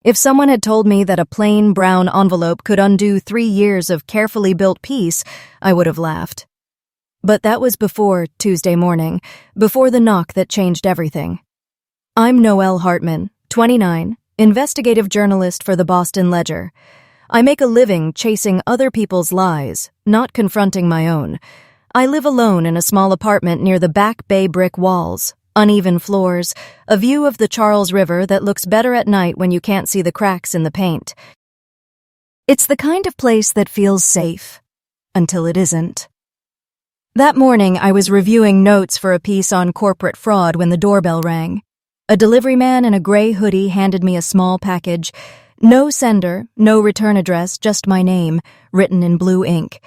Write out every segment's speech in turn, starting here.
If someone had told me that a plain brown envelope could undo 3 years of carefully built peace, I would have laughed. But that was before Tuesday morning, before the knock that changed everything. I'm Noelle Hartman, 29, investigative journalist for the Boston Ledger. I make a living chasing other people's lies, not confronting my own. I live alone in a small apartment near the Back Bay brick walls, uneven floors, a view of the Charles River that looks better at night when you can't see the cracks in the paint. It's the kind of place that feels safe, until it isn't. That morning, I was reviewing notes for a piece on corporate fraud when the doorbell rang. A delivery man in a gray hoodie handed me a small package. No sender, no return address, just my name, written in blue ink.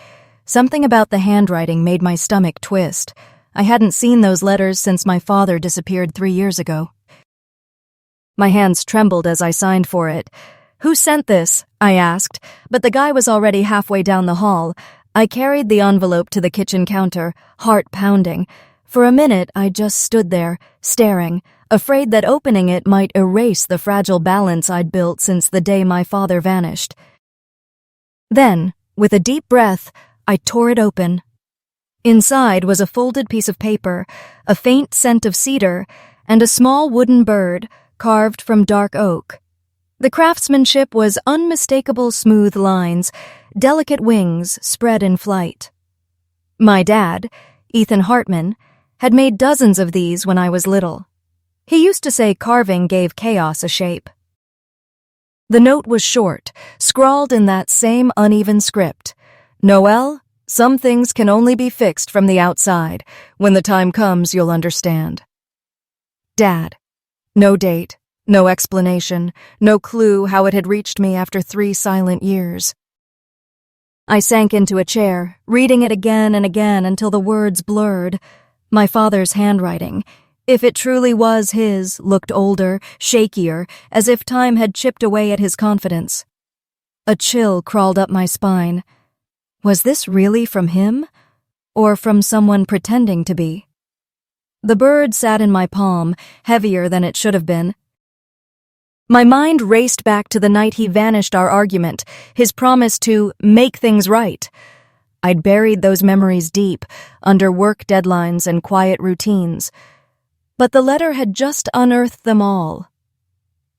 Something about the handwriting made my stomach twist. I hadn't seen those letters since my father disappeared 3 years ago. My hands trembled as I signed for it. "Who sent this?" I asked, but the guy was already halfway down the hall. I carried the envelope to the kitchen counter, heart pounding. For a minute, I just stood there, staring, afraid that opening it might erase the fragile balance I'd built since the day my father vanished. Then, with a deep breath, I tore it open. Inside was a folded piece of paper, a faint scent of cedar, and a small wooden bird carved from dark oak. The craftsmanship was unmistakable smooth lines, delicate wings spread in flight. My dad, Ethan Hartman, had made dozens of these when I was little. He used to say carving gave chaos a shape. The note was short, scrawled in that same uneven script. "Noelle, some things can only be fixed from the outside. When the time comes, you'll understand." Dad. No date, no explanation, no clue how it had reached me after 3 silent years. I sank into a chair, reading it again and again until the words blurred. My father's handwriting, if it truly was his, looked older, shakier, as if time had chipped away at his confidence. A chill crawled up my spine. Was this really from him, or from someone pretending to be? The bird sat in my palm, heavier than it should have been. My mind raced back to the night he vanished our argument, his promise to make things right. I'd buried those memories deep, under work deadlines and quiet routines. But the letter had just unearthed them all.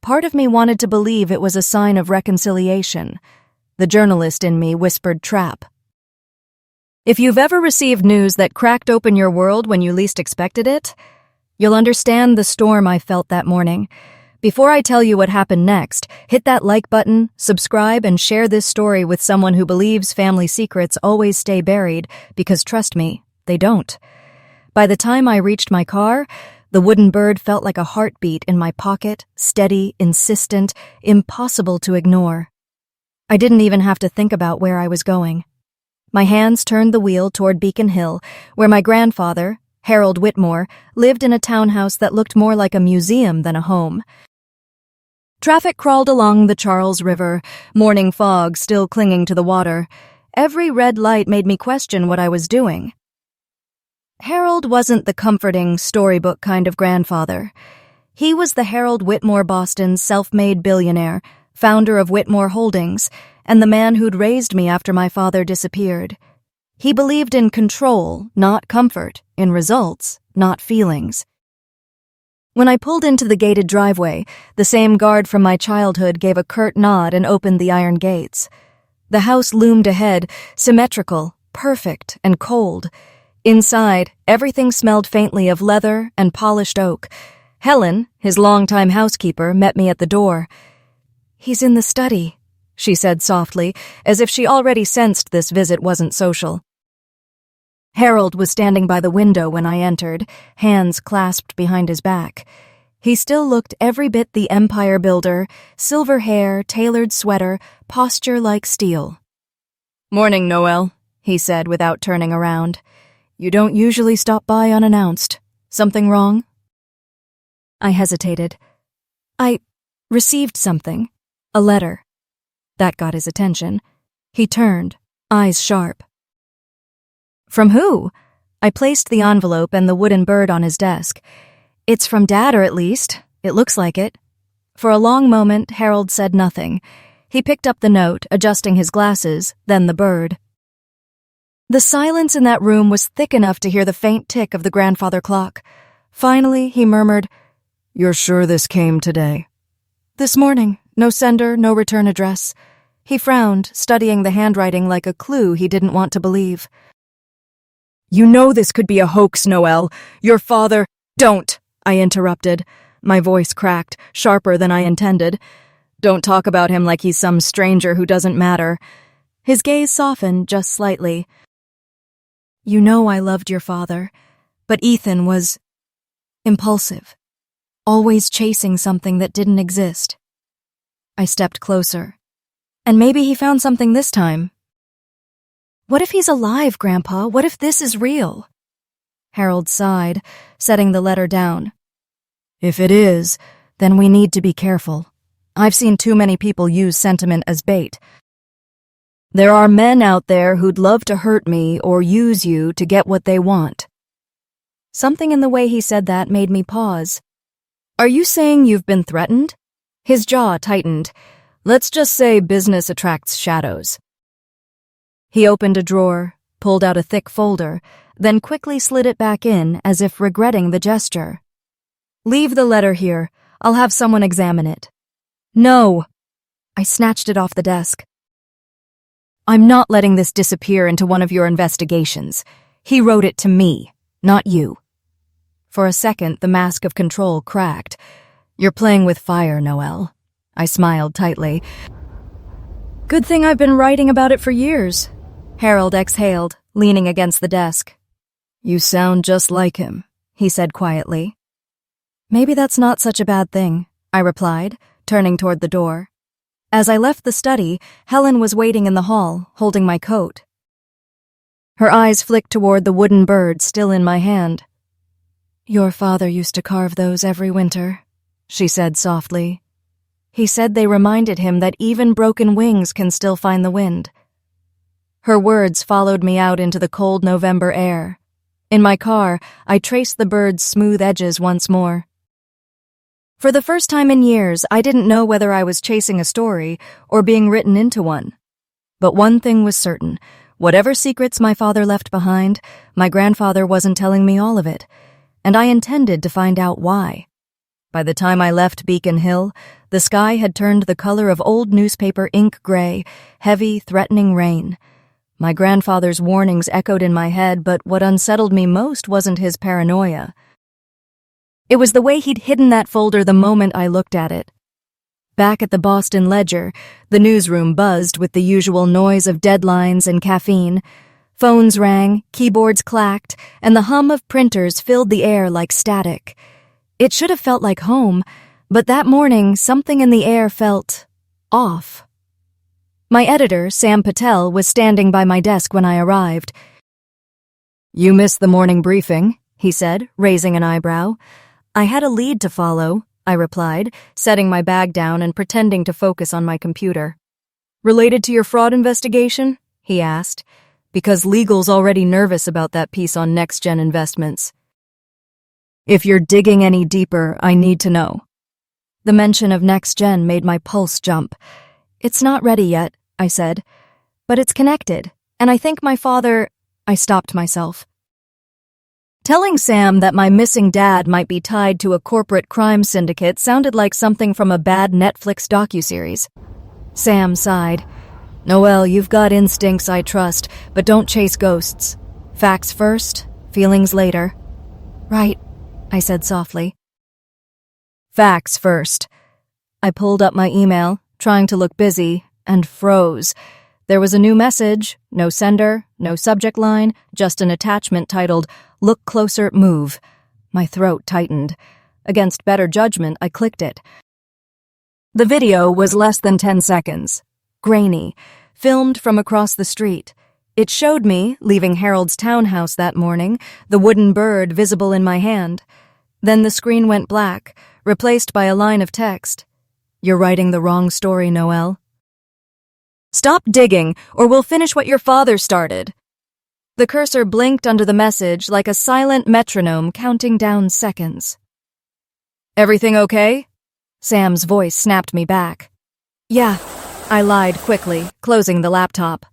Part of me wanted to believe it was a sign of reconciliation. The journalist in me whispered trap. If you've ever received news that cracked open your world when you least expected it, you'll understand the storm I felt that morning. Before I tell you what happened next, hit that like button, subscribe, and share this story with someone who believes family secrets always stay buried, because trust me, they don't. By the time I reached my car, the wooden bird felt like a heartbeat in my pocket, steady, insistent, impossible to ignore. I didn't even have to think about where I was going. My hands turned the wheel toward Beacon Hill, where my grandfather, Harold Whitmore, lived in a townhouse that looked more like a museum than a home. Traffic crawled along the Charles River, morning fog still clinging to the water. Every red light made me question what I was doing. Harold wasn't the comforting, storybook kind of grandfather. He was the Harold Whitmore Boston's self-made billionaire, founder of Whitmore Holdings, and the man who'd raised me after my father disappeared. He believed in control, not comfort, in results, not feelings. When I pulled into the gated driveway, the same guard from my childhood gave a curt nod and opened the iron gates. The house loomed ahead, symmetrical, perfect, and cold. Inside, everything smelled faintly of leather and polished oak. Helen, his longtime housekeeper, met me at the door. "He's in the study," she said softly, as if she already sensed this visit wasn't social. Harold was standing by the window when I entered, hands clasped behind his back. He still looked every bit the empire builder, silver hair, tailored sweater, posture like steel. "Morning, Noelle," he said without turning around. "You don't usually stop by unannounced. Something wrong?" I hesitated. "I received something. A letter." That got his attention. He turned, eyes sharp. "From who?" I placed the envelope and the wooden bird on his desk. "It's from Dad, or at least, it looks like it." For a long moment, Harold said nothing. He picked up the note, adjusting his glasses, then the bird. The silence in that room was thick enough to hear the faint tick of the grandfather clock. Finally, he murmured, "You're sure this came today?" "This morning. No sender, no return address." He frowned, studying the handwriting like a clue he didn't want to believe. "You know this could be a hoax, Noelle. Your father—" "Don't," I interrupted. My voice cracked, sharper than I intended. "Don't talk about him like he's some stranger who doesn't matter." His gaze softened just slightly. "You know I loved your father, but Ethan was impulsive, always chasing something that didn't exist." I stepped closer. "And maybe he found something this time." "What if he's alive, Grandpa? What if this is real?" Harold sighed, setting the letter down. "If it is, then we need to be careful. I've seen too many people use sentiment as bait. There are men out there who'd love to hurt me or use you to get what they want." Something in the way he said that made me pause. "Are you saying you've been threatened?" His jaw tightened. "Let's just say business attracts shadows." He opened a drawer, pulled out a thick folder, then quickly slid it back in as if regretting the gesture. "Leave the letter here. I'll have someone examine it." "No!" I snatched it off the desk. "I'm not letting this disappear into one of your investigations. He wrote it to me, not you." For a second, the mask of control cracked. "You're playing with fire, Noelle." I smiled tightly. "Good thing I've been writing about it for years." Harold exhaled, leaning against the desk. "You sound just like him," he said quietly. "Maybe that's not such a bad thing," I replied, turning toward the door. As I left the study, Helen was waiting in the hall, holding my coat. Her eyes flicked toward the wooden bird still in my hand. "Your father used to carve those every winter," she said softly. "He said they reminded him that even broken wings can still find the wind." Her words followed me out into the cold November air. In my car, I traced the bird's smooth edges once more. For the first time in years, I didn't know whether I was chasing a story or being written into one. But one thing was certain. Whatever secrets my father left behind, my grandfather wasn't telling me all of it, and I intended to find out why. By the time I left Beacon Hill, the sky had turned the color of old newspaper ink gray, heavy, threatening rain. My grandfather's warnings echoed in my head, but what unsettled me most wasn't his paranoia. It was the way he'd hidden that folder the moment I looked at it. Back at the Boston Ledger, the newsroom buzzed with the usual noise of deadlines and caffeine. Phones rang, keyboards clacked, and the hum of printers filled the air like static. It should have felt like home, but that morning something in the air felt off. My editor, Sam Patel, was standing by my desk when I arrived. "You missed the morning briefing," he said, raising an eyebrow. "I had a lead to follow," I replied, setting my bag down and pretending to focus on my computer. "Related to your fraud investigation?" he asked, "because legal's already nervous about that piece on next-gen investments." "If you're digging any deeper, I need to know." The mention of next-gen made my pulse jump. "It's not ready yet," I said, "but it's connected, and I think my father—" I stopped myself. Telling Sam that my missing dad might be tied to a corporate crime syndicate sounded like something from a bad Netflix docuseries. Sam sighed. "Noelle, you've got instincts I trust, but don't chase ghosts. Facts first, feelings later." "Right," I said softly. "Facts first." I pulled up my email, trying to look busy, and froze. There was a new message, no sender, no subject line, just an attachment titled, "Look Closer, Move." My throat tightened. Against better judgment, I clicked it. The video was less than 10 seconds. Grainy, filmed from across the street. It showed me, leaving Harold's townhouse that morning, the wooden bird visible in my hand. Then the screen went black, replaced by a line of text. "You're writing the wrong story, Noelle. Stop digging, or we'll finish what your father started." The cursor blinked under the message like a silent metronome counting down seconds. "Everything okay?" Sam's voice snapped me back. Yeah, I lied quickly, closing the laptop.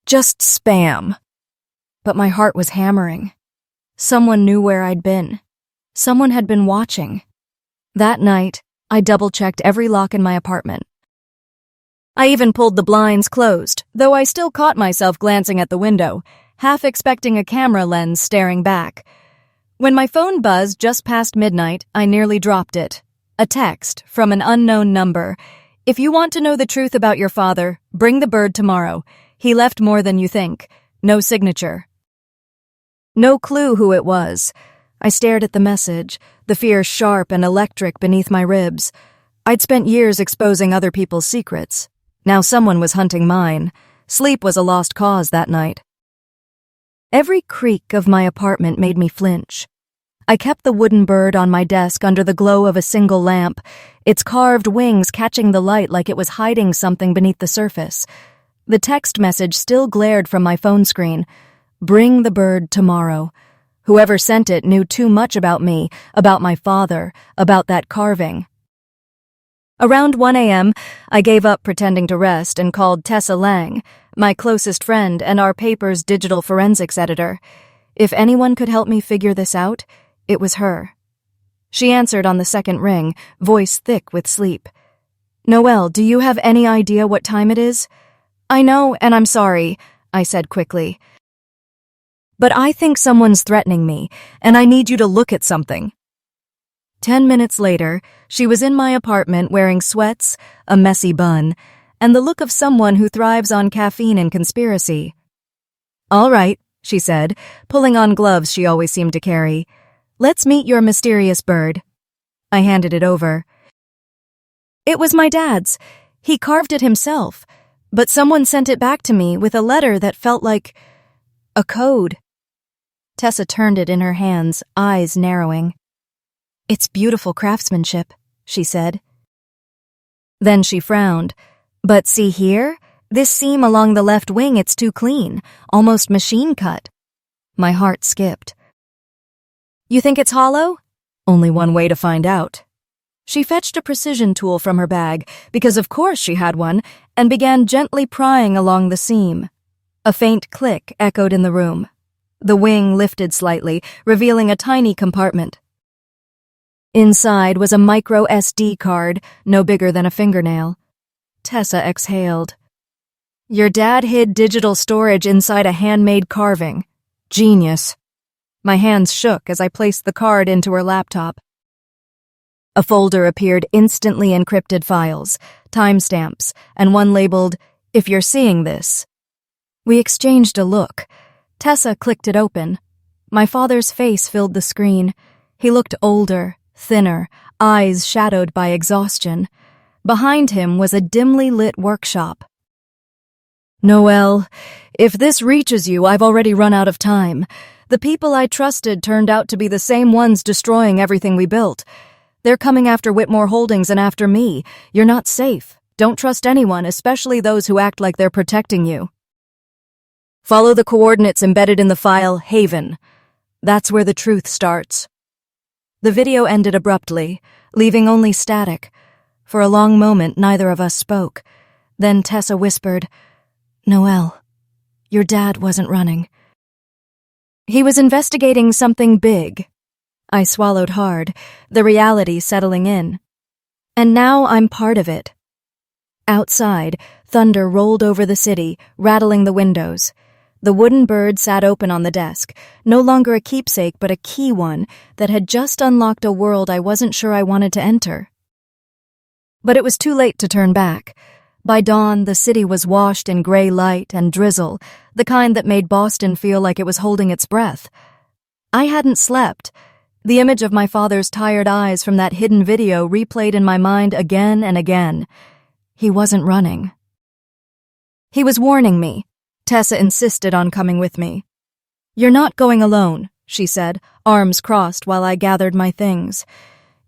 Just spam. But my heart was hammering. Someone knew where I'd been. Someone had been watching. That night, I double-checked every lock in my apartment. I even pulled the blinds closed, though I still caught myself glancing at the window, half expecting a camera lens staring back. When my phone buzzed just past midnight, I nearly dropped it. A text from an unknown number. If you want to know the truth about your father, bring the bird tomorrow. He left more than you think. No signature. No clue who it was. I stared at the message, the fear sharp and electric beneath my ribs. I'd spent years exposing other people's secrets. Now someone was hunting mine. Sleep was a lost cause that night. Every creak of my apartment made me flinch. I kept the wooden bird on my desk under the glow of a single lamp, its carved wings catching the light like it was hiding something beneath the surface. The text message still glared from my phone screen. Bring the bird tomorrow. Whoever sent it knew too much about me, about my father, about that carving. Around 1 a.m., I gave up pretending to rest and called Tessa Lang, my closest friend and our paper's digital forensics editor. If anyone could help me figure this out, it was her. She answered on the second ring, voice thick with sleep. Noelle, do you have any idea what time it is? I know, and I'm sorry, I said quickly. But I think someone's threatening me, and I need you to look at something. 10 minutes later, she was in my apartment wearing sweats, a messy bun, and the look of someone who thrives on caffeine and conspiracy. All right, she said, pulling on gloves she always seemed to carry. Let's meet your mysterious bird. I handed it over. It was my dad's. He carved it himself, but someone sent it back to me with a letter that felt like a code. Tessa turned it in her hands, eyes narrowing. It's beautiful craftsmanship, she said. Then she frowned. But see here? This seam along the left wing, it's too clean, almost machine cut. My heart skipped. You think it's hollow? Only one way to find out. She fetched a precision tool from her bag, because of course she had one, and began gently prying along the seam. A faint click echoed in the room. The wing lifted slightly, revealing a tiny compartment. Inside was a micro SD card, no bigger than a fingernail. Tessa exhaled. Your dad hid digital storage inside a handmade carving. Genius. My hands shook as I placed the card into her laptop. A folder appeared, instantly encrypted files, timestamps, and one labeled, If you're seeing this. We exchanged a look. Tessa clicked it open. My father's face filled the screen. He looked older, thinner, eyes shadowed by exhaustion. Behind him was a dimly lit workshop. Noelle, if this reaches you, I've already run out of time. The people I trusted turned out to be the same ones destroying everything we built. They're coming after Whitmore Holdings and after me. You're not safe. Don't trust anyone, especially those who act like they're protecting you. Follow the coordinates embedded in the file Haven. That's where the truth starts. The video ended abruptly, leaving only static. For a long moment, neither of us spoke. Then Tessa whispered, Noelle, your dad wasn't running. He was investigating something big. I swallowed hard, the reality settling in. And now I'm part of it. Outside, thunder rolled over the city, rattling the windows. The wooden bird sat open on the desk, no longer a keepsake but a key one that had just unlocked a world I wasn't sure I wanted to enter. But it was too late to turn back. By dawn, the city was washed in gray light and drizzle, the kind that made Boston feel like it was holding its breath. I hadn't slept. The image of my father's tired eyes from that hidden video replayed in my mind again and again. He wasn't running. He was warning me. Tessa insisted on coming with me. You're not going alone, she said, arms crossed while I gathered my things.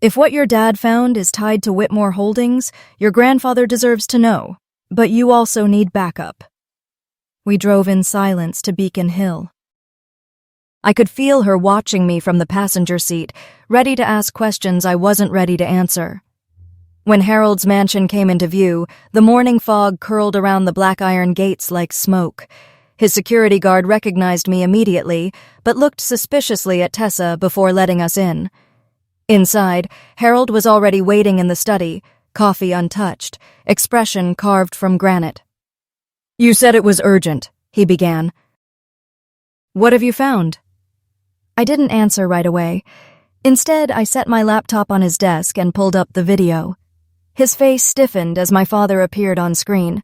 If what your dad found is tied to Whitmore Holdings, your grandfather deserves to know, but you also need backup. We drove in silence to Beacon Hill. I could feel her watching me from the passenger seat, ready to ask questions I wasn't ready to answer. When Harold's mansion came into view, the morning fog curled around the black iron gates like smoke. His security guard recognized me immediately, but looked suspiciously at Tessa before letting us in. Inside, Harold was already waiting in the study, coffee untouched, expression carved from granite. "You said it was urgent," he began. "What have you found?" I didn't answer right away. Instead, I set my laptop on his desk and pulled up the video. His face stiffened as my father appeared on screen.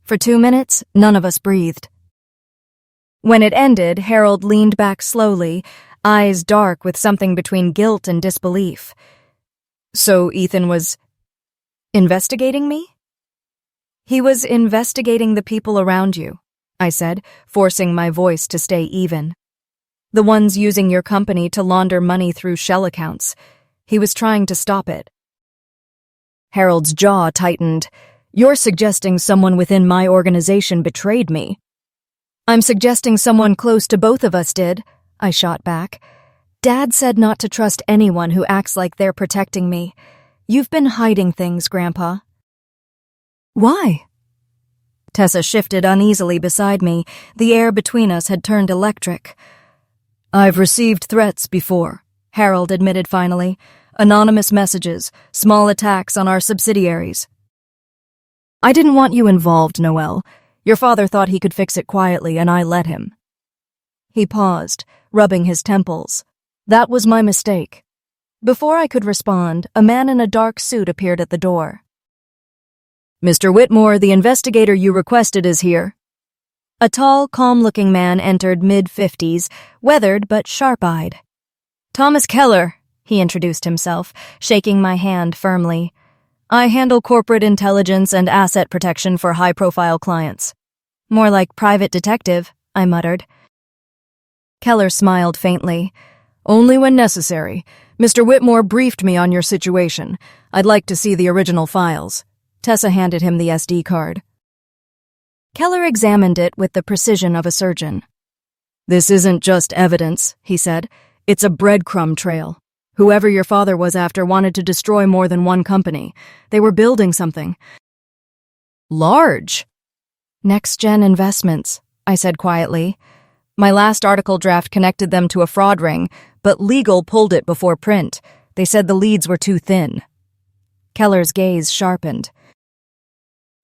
For 2 minutes, none of us breathed. When it ended, Harold leaned back slowly, eyes dark with something between guilt and disbelief. "So Ethan was investigating me?" "He was investigating the people around you," I said, forcing my voice to stay even. "The ones using your company to launder money through shell accounts. He was trying to stop it." Harold's jaw tightened. "You're suggesting someone within my organization betrayed me." "I'm suggesting someone close to both of us did," I shot back. "Dad said not to trust anyone who acts like they're protecting me. You've been hiding things, Grandpa." "Why?" Tessa shifted uneasily beside me. The air between us had turned electric. "I've received threats before," Harold admitted finally. "Anonymous messages, small attacks on our subsidiaries." "I didn't want you involved, Noelle. Your father thought he could fix it quietly, and I let him." He paused, rubbing his temples. "That was my mistake." Before I could respond, a man in a dark suit appeared at the door. "Mr. Whitmore, the investigator you requested is here." A tall, calm-looking man entered mid-50s, weathered but sharp-eyed. "Thomas Keller," he introduced himself, shaking my hand firmly. "I handle corporate intelligence and asset protection for high-profile clients." "More like private detective," I muttered. Keller smiled faintly. "Only when necessary. Mr. Whitmore briefed me on your situation. I'd like to see the original files." Tessa handed him the SD card. Keller examined it with the precision of a surgeon. "This isn't just evidence," he said. "It's a breadcrumb trail. Whoever your father was after wanted to destroy more than one company. They were building something large." "Next-gen investments," I said quietly. "My last article draft connected them to a fraud ring, but legal pulled it before print. They said the leads were too thin." Keller's gaze sharpened.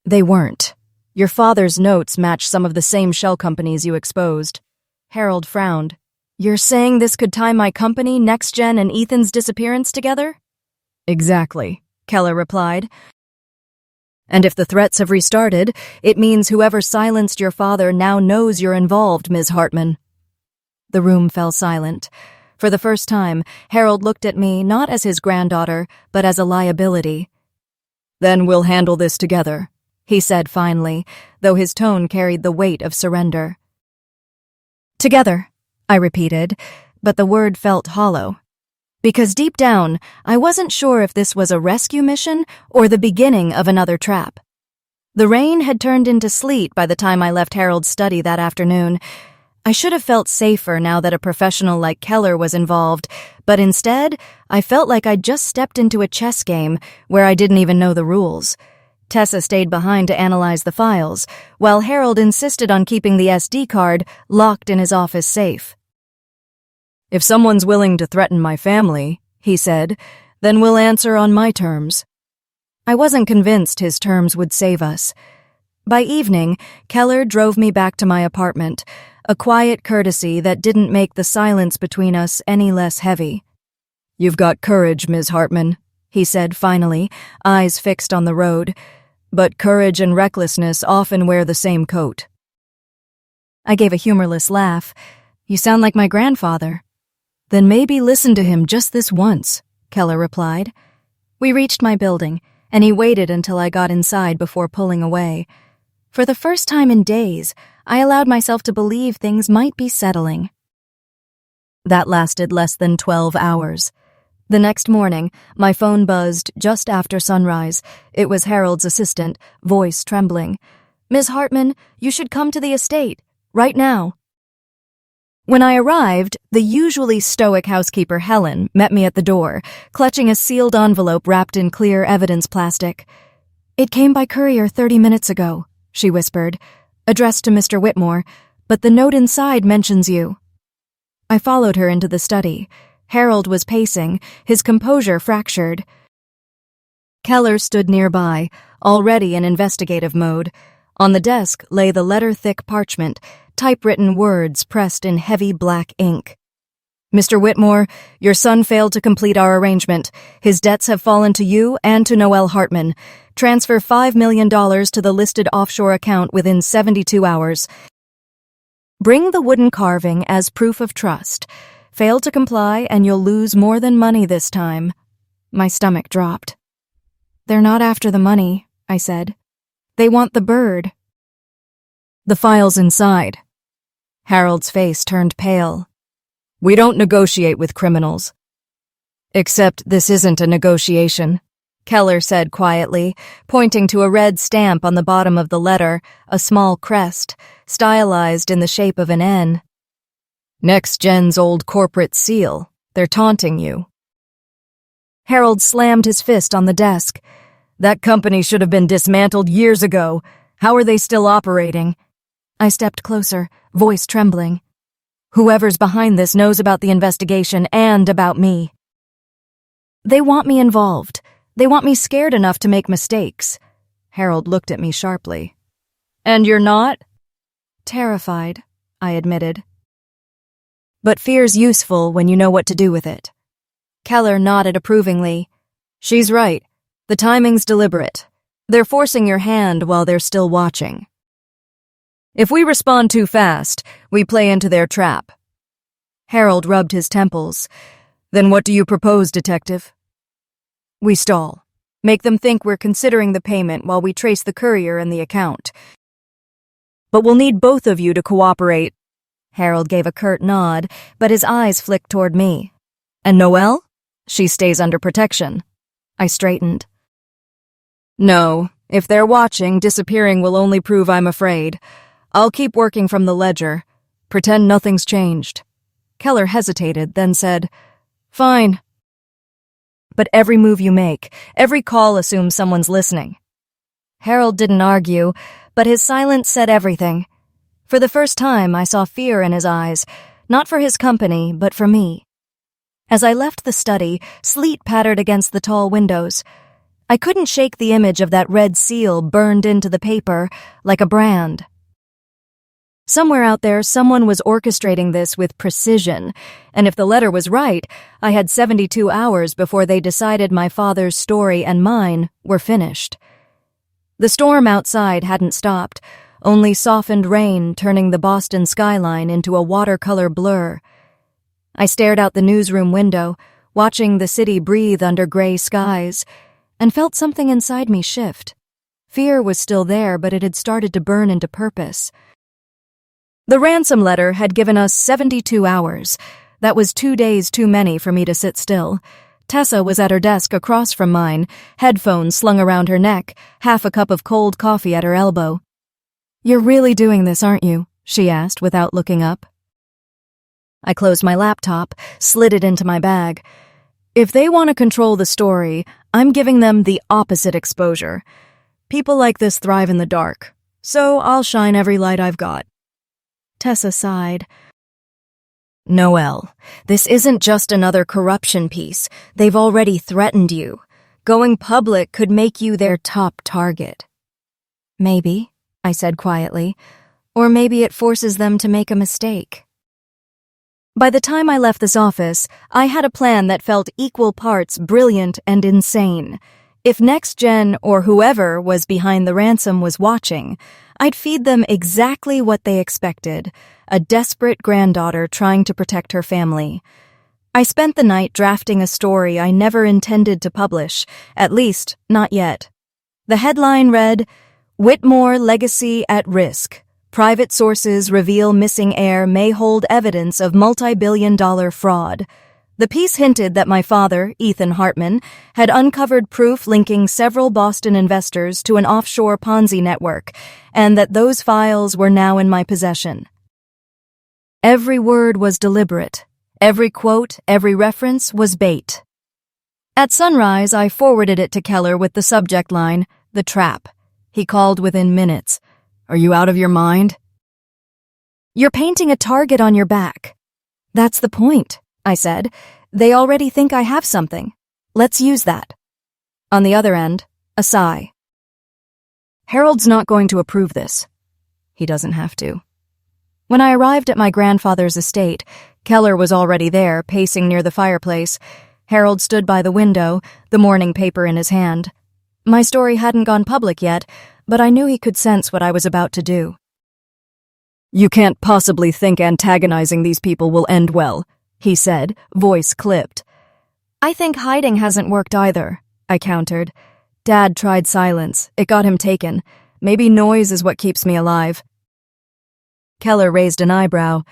"They weren't. Your father's notes match some of the same shell companies you exposed." Harold frowned. "You're saying this could tie my company, NextGen, and Ethan's disappearance together?" "Exactly," Keller replied. "And if the threats have restarted, it means whoever silenced your father now knows you're involved, Ms. Hartman." The room fell silent. For the first time, Harold looked at me not as his granddaughter, but as a liability. "Then we'll handle this together," he said finally, though his tone carried the weight of surrender. "Together," I repeated, but the word felt hollow. Because deep down, I wasn't sure if this was a rescue mission or the beginning of another trap. The rain had turned into sleet by the time I left Harold's study that afternoon. I should have felt safer now that a professional like Keller was involved, but instead, I felt like I'd just stepped into a chess game where I didn't even know the rules. Tessa stayed behind to analyze the files, while Harold insisted on keeping the SD card locked in his office safe. "If someone's willing to threaten my family," he said, "then we'll answer on my terms." I wasn't convinced his terms would save us. By evening, Keller drove me back to my apartment, a quiet courtesy that didn't make the silence between us any less heavy. "You've got courage, Ms. Hartman," he said finally, eyes fixed on the road. "But courage and recklessness often wear the same coat." I gave a humorless laugh. "You sound like my grandfather." "Then maybe listen to him just this once," Keller replied. We reached my building, and he waited until I got inside before pulling away. For the first time in days, I allowed myself to believe things might be settling. That lasted less than 12 hours. The next morning, my phone buzzed just after sunrise. It was Harold's assistant, voice trembling. "Ms. Hartman, you should come to the estate, right now." When I arrived, the usually stoic housekeeper Helen met me at the door, clutching a sealed envelope wrapped in clear evidence plastic. "It came by courier 30 minutes ago," she whispered, "addressed to Mr. Whitmore, but the note inside mentions you." I followed her into the study. Harold was pacing, his composure fractured. Keller stood nearby, already in investigative mode. On the desk lay the letter-thick parchment, typewritten words pressed in heavy black ink. "Mr. Whitmore, your son failed to complete our arrangement. His debts have fallen to you and to Noelle Hartman. Transfer $5 million to the listed offshore account within 72 hours. Bring the wooden carving as proof of trust. Fail to comply and you'll lose more than money this time." My stomach dropped. "They're not after the money," I said. "They want the bird." "The file's inside." Harold's face turned pale. "We don't negotiate with criminals." "Except this isn't a negotiation," Keller said quietly, pointing to a red stamp on the bottom of the letter, a small crest, stylized in the shape of an N. "Next Gen's old corporate seal. They're taunting you." Harold slammed his fist on the desk. "That company should have been dismantled years ago. How are they still operating?" I stepped closer, voice trembling. "Whoever's behind this knows about the investigation and about me. They want me involved. They want me scared enough to make mistakes." Harold looked at me sharply. "And you're not?" "Terrified," I admitted. "But fear's useful when you know what to do with it." Keller nodded approvingly. "She's right. The timing's deliberate. They're forcing your hand while they're still watching. If we respond too fast, we play into their trap." Harold rubbed his temples. "Then what do you propose, Detective?" "We stall. Make them think we're considering the payment while we trace the courier and the account. But we'll need both of you to cooperate." Harold gave a curt nod, but his eyes flicked toward me. "And Noelle? She stays under protection." I straightened. "No, if they're watching, disappearing will only prove I'm afraid. I'll keep working from the ledger. Pretend nothing's changed." Keller hesitated, then said, "Fine. But every move you make, every call assumes someone's listening." Harold didn't argue, but his silence said everything. For the first time, I saw fear in his eyes, not for his company, but for me. As I left the study, sleet pattered against the tall windows. I couldn't shake the image of that red seal burned into the paper, like a brand. Somewhere out there, someone was orchestrating this with precision, and if the letter was right, I had 72 hours before they decided my father's story and mine were finished. The storm outside hadn't stopped, only softened rain turning the Boston skyline into a watercolor blur. I stared out the newsroom window, watching the city breathe under gray skies, and felt something inside me shift. Fear was still there, but it had started to burn into purpose. The ransom letter had given us 72 hours. That was 2 days too many for me to sit still. Tessa was at her desk across from mine, headphones slung around her neck, half a cup of cold coffee at her elbow. "You're really doing this, aren't you?" she asked without looking up. I closed my laptop, slid it into my bag. If they want to control the story, I'm giving them the opposite exposure. People like this thrive in the dark, so I'll shine every light I've got. Tessa sighed. "Noelle, this isn't just another corruption piece. They've already threatened you. Going public could make you their top target." "Maybe," I said quietly, "or maybe it forces them to make a mistake." By the time I left this office, I had a plan that felt equal parts brilliant and insane. If Next Gen or whoever was behind the ransom was watching, I'd feed them exactly what they expected, a desperate granddaughter trying to protect her family. I spent the night drafting a story I never intended to publish, at least not yet. The headline read, "Whitmore Legacy at Risk. Private sources reveal missing heir may hold evidence of multi-billion-dollar fraud." The piece hinted that my father, Ethan Hartman, had uncovered proof linking several Boston investors to an offshore Ponzi network, and that those files were now in my possession. Every word was deliberate. Every quote, every reference was bait. At sunrise, I forwarded it to Keller with the subject line, "The Trap." He called within minutes. "Are you out of your mind?" "You're painting a target on your back." "That's the point," I said. "They already think I have something. Let's use that." On the other end, a sigh. "Harold's not going to approve this." "He doesn't have to." When I arrived at my grandfather's estate, Keller was already there, pacing near the fireplace. Harold stood by the window, the morning paper in his hand. My story hadn't gone public yet, but I knew he could sense what I was about to do. "You can't possibly think antagonizing these people will end well," he said, voice clipped. "I think hiding hasn't worked either," I countered. "Dad tried silence. It got him taken. Maybe noise is what keeps me alive." Keller raised an eyebrow.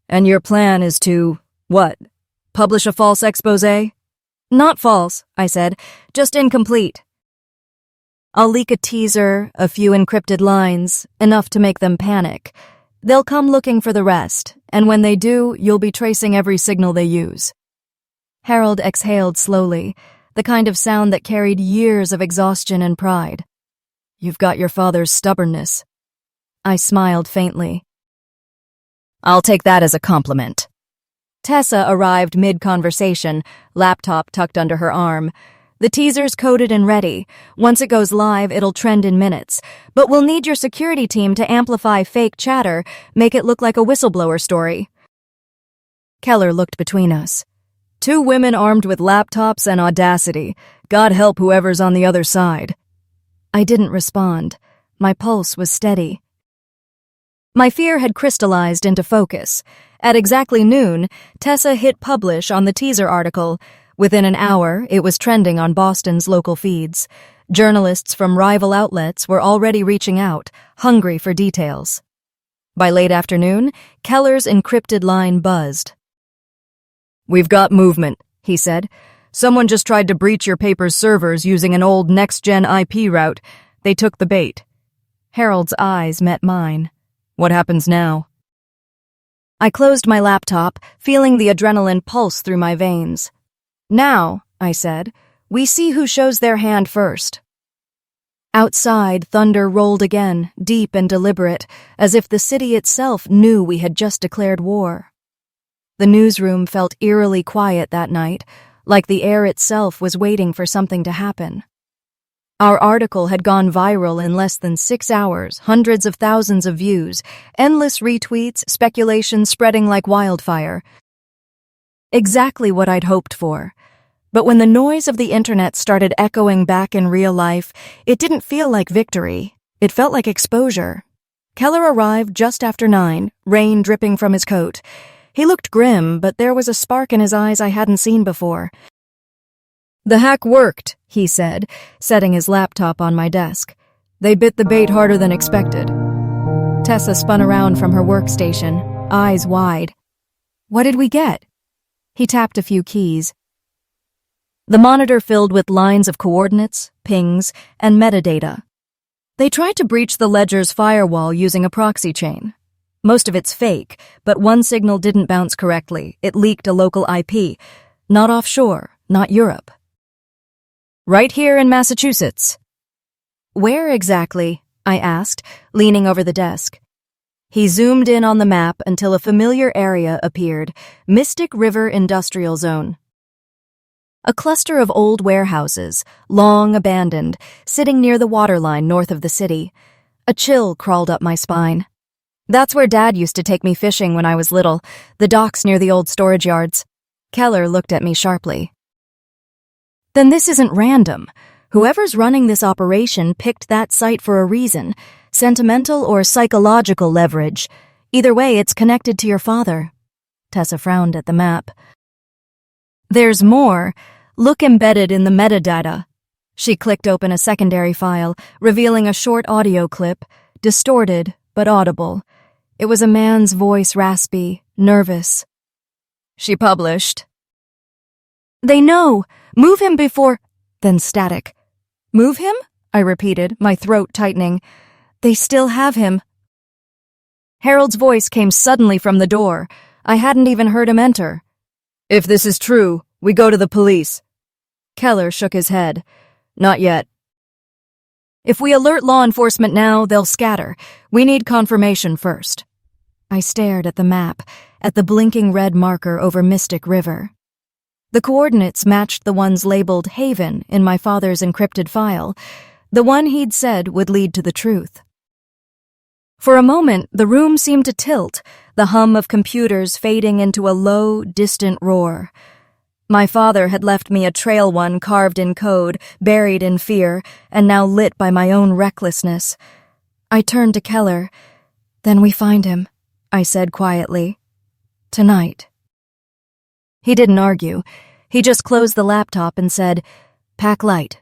"And your plan is to, what, publish a false exposé?" "Not false," I said, "just incomplete. I'll leak a teaser, a few encrypted lines, enough to make them panic. They'll come looking for the rest, and when they do, you'll be tracing every signal they use." Harold exhaled slowly, the kind of sound that carried years of exhaustion and pride. "You've got your father's stubbornness." I smiled faintly. "I'll take that as a compliment." Tessa arrived mid-conversation, laptop tucked under her arm. "The teaser's coded and ready. Once it goes live, it'll trend in minutes. But we'll need your security team to amplify fake chatter, make it look like a whistleblower story." Keller looked between us. "Two women armed with laptops and audacity. God help whoever's on the other side." I didn't respond. My pulse was steady. My fear had crystallized into focus. At exactly noon, Tessa hit publish on the teaser article. Within an hour, it was trending on Boston's local feeds. Journalists from rival outlets were already reaching out, hungry for details. By late afternoon, Keller's encrypted line buzzed. "We've got movement," he said. "Someone just tried to breach your paper's servers using an old next-gen IP route. They took the bait." Harold's eyes met mine. "What happens now?" I closed my laptop, feeling the adrenaline pulse through my veins. "Now," I said, "we see who shows their hand first." Outside, thunder rolled again, deep and deliberate, as if the city itself knew we had just declared war. The newsroom felt eerily quiet that night, like the air itself was waiting for something to happen. Our article had gone viral in less than 6 hours, hundreds of thousands of views, endless retweets, speculation spreading like wildfire. Exactly what I'd hoped for. But when the noise of the internet started echoing back in real life, it didn't feel like victory. It felt like exposure. Keller arrived just after 9, rain dripping from his coat. He looked grim, but there was a spark in his eyes I hadn't seen before. "The hack worked," he said, setting his laptop on my desk. "They bit the bait harder than expected." Tessa spun around from her workstation, eyes wide. "What did we get?" He tapped a few keys. The monitor filled with lines of coordinates, pings, and metadata. They tried to breach the ledger's firewall using a proxy chain. Most of it's fake, but one signal didn't bounce correctly. It leaked a local IP. Not offshore, not Europe. "Right here in Massachusetts." "Where exactly?" I asked, leaning over the desk. He zoomed in on the map until a familiar area appeared, Mystic River Industrial Zone. A cluster of old warehouses, long abandoned, sitting near the waterline north of the city. A chill crawled up my spine. "That's where Dad used to take me fishing when I was little, the docks near the old storage yards." Keller looked at me sharply. "Then this isn't random. Whoever's running this operation picked that site for a reason, sentimental or psychological leverage. Either way, it's connected to your father." Tessa frowned at the map. "There's more. Look embedded in the metadata." She clicked open a secondary file, revealing a short audio clip, distorted but audible. It was a man's voice, raspy, nervous. She published. "They know. Move him before—" Then static. "Move him?" I repeated, my throat tightening. "They still have him." Harold's voice came suddenly from the door. I hadn't even heard him enter. "If this is true, we go to the police." Keller shook his head. "Not yet. If we alert law enforcement now, they'll scatter. We need confirmation first." I stared at the map, at the blinking red marker over Mystic River. The coordinates matched the ones labeled Haven in my father's encrypted file, the one he'd said would lead to the truth. For a moment, the room seemed to tilt, the hum of computers fading into a low, distant roar. My father had left me a trail one carved in code, buried in fear, and now lit by my own recklessness. I turned to Keller. "Then we find him," I said quietly. "Tonight." He didn't argue. He just closed the laptop and said, "Pack light."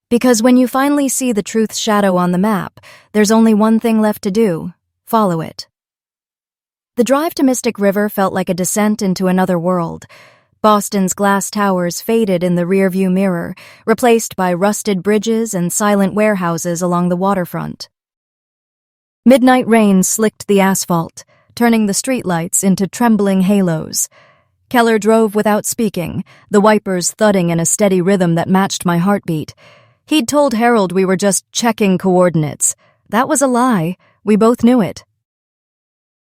Because when you finally see the truth's shadow on the map, there's only one thing left to do: follow it. The drive to Mystic River felt like a descent into another world. Boston's glass towers faded in the rearview mirror, replaced by rusted bridges and silent warehouses along the waterfront. Midnight rain slicked the asphalt, turning the streetlights into trembling halos. Keller drove without speaking, the wipers thudding in a steady rhythm that matched my heartbeat. He'd told Harold we were just checking coordinates. That was a lie. We both knew it.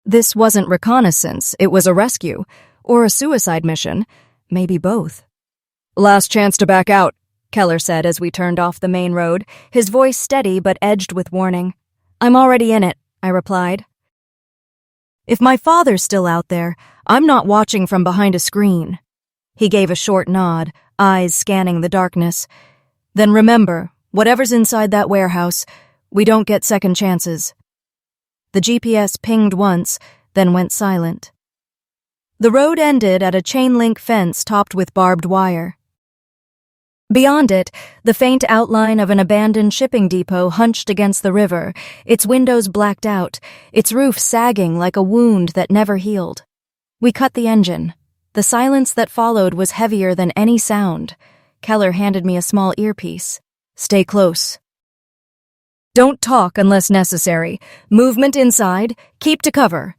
This wasn't reconnaissance, it was a rescue. Or a suicide mission. Maybe both. "Last chance to back out," Keller said as we turned off the main road, his voice steady but edged with warning. "I'm already in it," I replied. "If my father's still out there, I'm not watching from behind a screen." He gave a short nod, eyes scanning the darkness. "Then remember, whatever's inside that warehouse, we don't get second chances." The GPS pinged once, then went silent. The road ended at a chain-link fence topped with barbed wire. Beyond it, the faint outline of an abandoned shipping depot hunched against the river, its windows blacked out, its roof sagging like a wound that never healed. We cut the engine. The silence that followed was heavier than any sound. Keller handed me a small earpiece. "Stay close. Don't talk unless necessary. Movement inside. Keep to cover."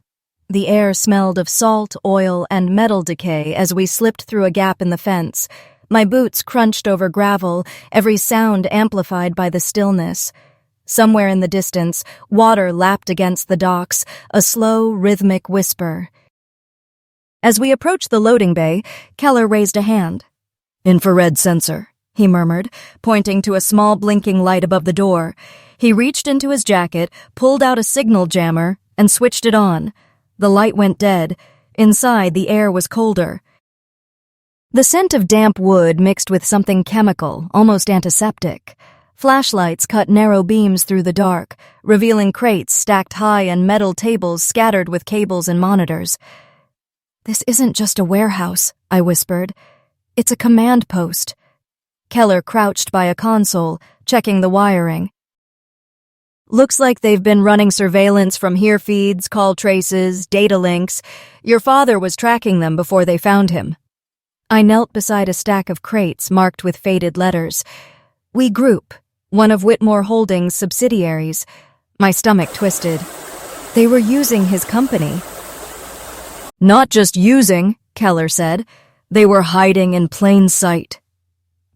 The air smelled of salt, oil, and metal decay as we slipped through a gap in the fence. My boots crunched over gravel, every sound amplified by the stillness. Somewhere in the distance, water lapped against the docks, a slow, rhythmic whisper. As we approached the loading bay, Keller raised a hand. "Infrared sensor," he murmured, pointing to a small blinking light above the door. He reached into his jacket, pulled out a signal jammer, and switched it on. The light went dead. Inside, the air was colder. The scent of damp wood mixed with something chemical, almost antiseptic. Flashlights cut narrow beams through the dark, revealing crates stacked high and metal tables scattered with cables and monitors. "This isn't just a warehouse," I whispered. "It's a command post." Keller crouched by a console, checking the wiring. "Looks like they've been running surveillance from hear feeds, call traces, data links. Your father was tracking them before they found him." I knelt beside a stack of crates marked with faded letters. "We Group, one of Whitmore Holdings' subsidiaries." My stomach twisted. They were using his company. "Not just using," Keller said. "They were hiding in plain sight."